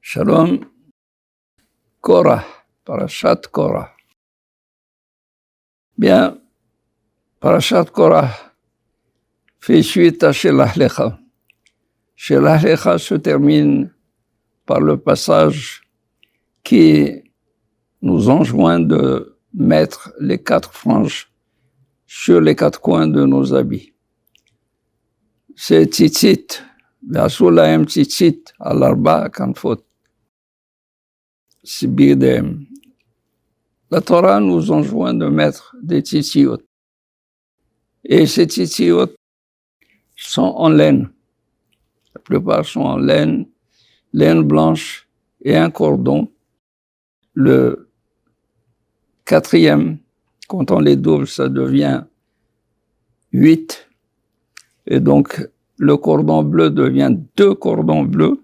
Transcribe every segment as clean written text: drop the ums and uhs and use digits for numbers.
Shalom, Korah, Parashat Korah. Bien, Parashat Korah fait suite à Shelach Lecha. Shelach Lecha se termine par le passage qui nous enjoint de mettre les 4 franges sur les 4 coins de nos habits. C'est tzitzit, ועשו להם ציצית על 4 כנפות. Sibidem. La Torah nous enjoint de mettre des tzitziot. Et ces tzitziot sont en laine. La plupart sont en laine blanche et un cordon. Le 4e, quand on les double, ça devient 8. Et donc, le cordon bleu devient 2 cordons bleus.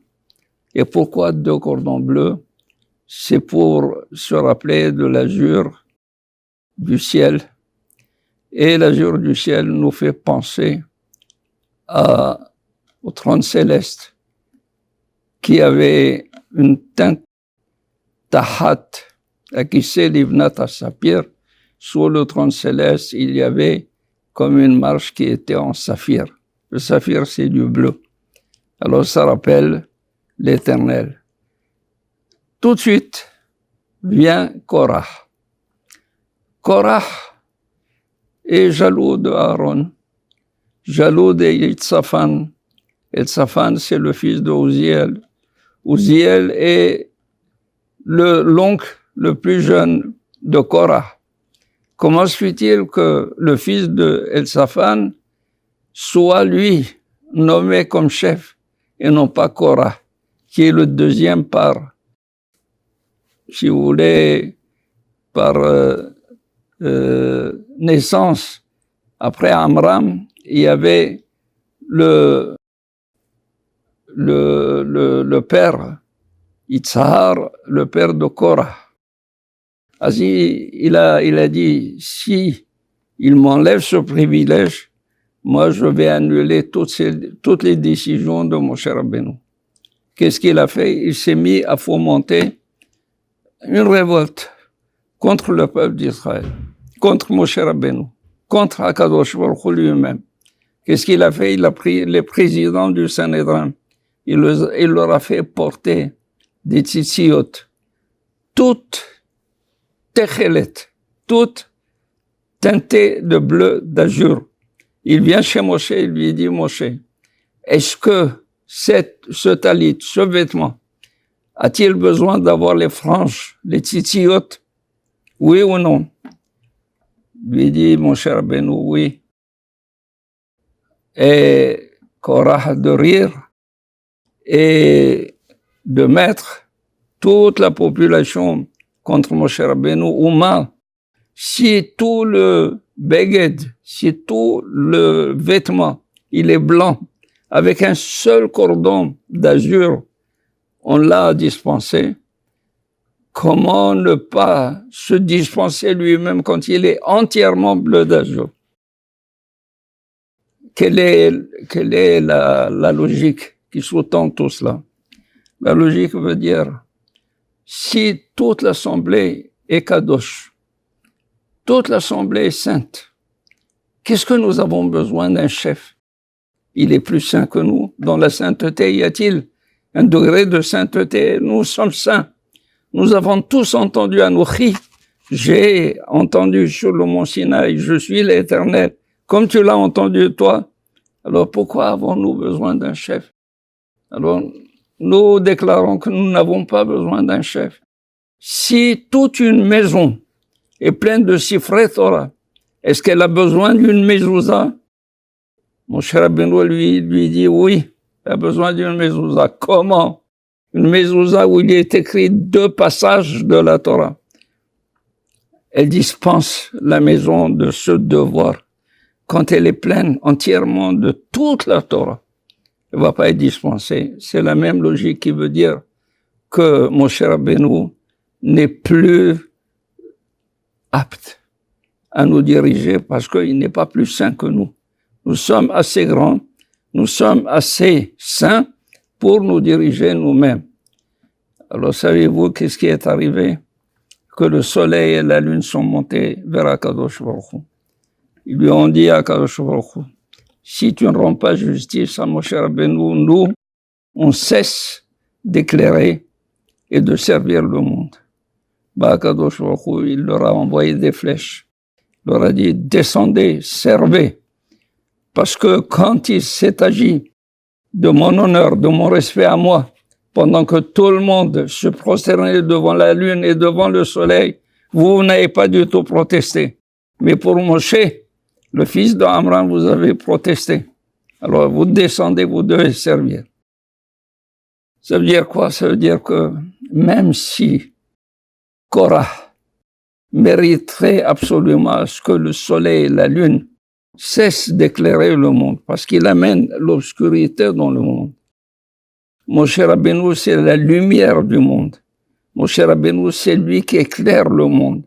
Et pourquoi 2 cordons bleus? C'est pour se rappeler de l'azur du ciel. Et l'azur du ciel nous fait penser au trône céleste qui avait une teinte tahat, akissé livnat à-saphir. Sous le trône céleste, il y avait comme une marche qui était en saphir. Le saphir, c'est du bleu. Alors, ça rappelle l'Éternel. Tout de suite vient Korah. Korah est jaloux de Aaron, jaloux de Yitzhafan. Yitzhafan, c'est le fils de Uziel. Uziel est l'oncle le plus jeune de Korah. Comment se fait-il que le fils de Yitzhafan soit lui nommé comme chef et non pas Korah, qui est le 2e par, si vous voulez, par naissance. Après Amram, il y avait le père, Yitzhar, le père de Korah. Ainsi, il a dit, si il m'enlève ce privilège, moi je vais annuler toutes les décisions de Moshe Rabbeinu. Qu'est-ce qu'il a fait? Il s'est mis à fomenter une révolte contre le peuple d'Israël, contre Moshe Rabbeinu, contre Akadosh Baruch Hu lui-même. Qu'est-ce qu'il a fait? Il a pris les présidents du Sanhédrin, il leur a fait porter des tzitziot, toutes techelet, toutes teintées de bleu d'azur. Il vient chez Moshe, il lui dit, Moshe, est-ce que ce talit, ce vêtement, a-t-il besoin d'avoir les franges, les tzitziot? Oui ou non? Lui dit Moshe Rabbeinu, oui. Et Korah de rire et de mettre toute la population contre Moshe Rabbeinu, Ouma, si tout le beged, si tout le vêtement, il est blanc, avec un seul cordon d'azur, on l'a dispensé, comment ne pas se dispenser lui-même quand il est entièrement bleu d'azur? Quelle est la logique qui sous-tend tout cela? La logique veut dire, si toute l'assemblée est kadosh, toute l'assemblée est sainte, qu'est-ce que nous avons besoin d'un chef? Il est plus saint que nous. Dans la sainteté, y a-t-il un degré de sainteté? Nous sommes saints. Nous avons tous entendu Anochi. J'ai entendu sur le mont Sinaï, je suis l'Éternel, comme tu l'as entendu toi. Alors pourquoi avons-nous besoin d'un chef? Alors nous déclarons que nous n'avons pas besoin d'un chef. Si toute une maison est pleine de Sifrei Torah, est-ce qu'elle a besoin d'une mezouza? Moshe Rabbeinu lui dit oui, elle a besoin d'une mezouza. Comment? Une mezouza où il est écrit 2 passages de la Torah. Elle dispense la maison de ce devoir. Quand elle est pleine entièrement de toute la Torah, elle ne va pas être dispensée. C'est la même logique qui veut dire que Moshe Rabbeinu n'est plus apte à nous diriger parce qu'il n'est pas plus saint que nous. Nous sommes assez grands, nous sommes assez saints pour nous diriger nous-mêmes. Alors, savez-vous qu'est-ce qui est arrivé? Que le soleil et la lune sont montés vers Akadosh Baruch Hu. Ils lui ont dit à Akadosh Baruch Hu, si tu ne rends pas justice à Moshe Rabbeinu, nous, on cesse d'éclairer et de servir le monde. Akadosh Baruch Hu, il leur a envoyé des flèches. Il leur a dit, descendez, servez. Parce que quand il s'est agi de mon honneur, de mon respect à moi, pendant que tout le monde se prosternait devant la lune et devant le soleil, vous n'avez pas du tout protesté. Mais pour Moshe, le fils d'Amram, vous avez protesté. Alors vous descendez, vous devez servir. Ça veut dire quoi? Ça veut dire que même si Korah mériterait absolument à ce que le soleil et la lune cessent d'éclairer le monde, parce qu'il amène l'obscurité dans le monde. Moshe Rabbeinu, c'est la lumière du monde. Moshe Rabbeinu, c'est lui qui éclaire le monde.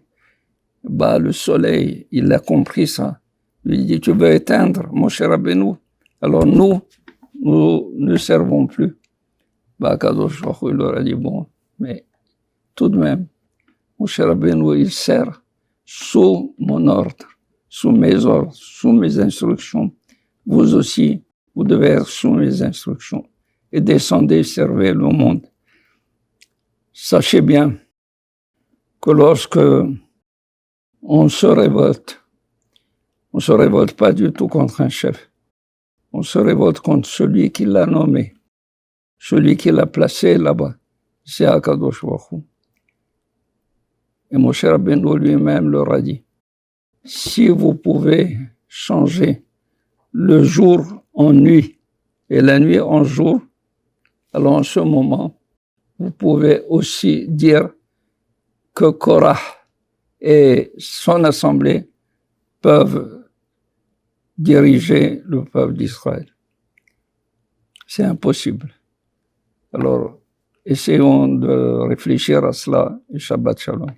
Le soleil, il a compris ça. Il dit, tu veux éteindre Moshe Rabbeinu? Alors nous ne servons plus. Kadosh Baruch Hu, il leur a dit, bon, mais tout de même, Moshe Rabbeinu, il sert sous mon ordre, sous mes ordres, sous mes instructions. Vous aussi, vous devez être sous mes instructions. Et descendez, servez le monde. Sachez bien que lorsque on se révolte pas du tout contre un chef. On se révolte contre celui qui l'a nommé, celui qui l'a placé là-bas. C'est Akadosh Baruch Hu. Et Moshe Rabbeinu lui-même leur a dit, si vous pouvez changer le jour en nuit et la nuit en jour, alors en ce moment, vous pouvez aussi dire que Korah et son assemblée peuvent diriger le peuple d'Israël. C'est impossible. Alors, essayons de réfléchir à cela et Shabbat Shalom.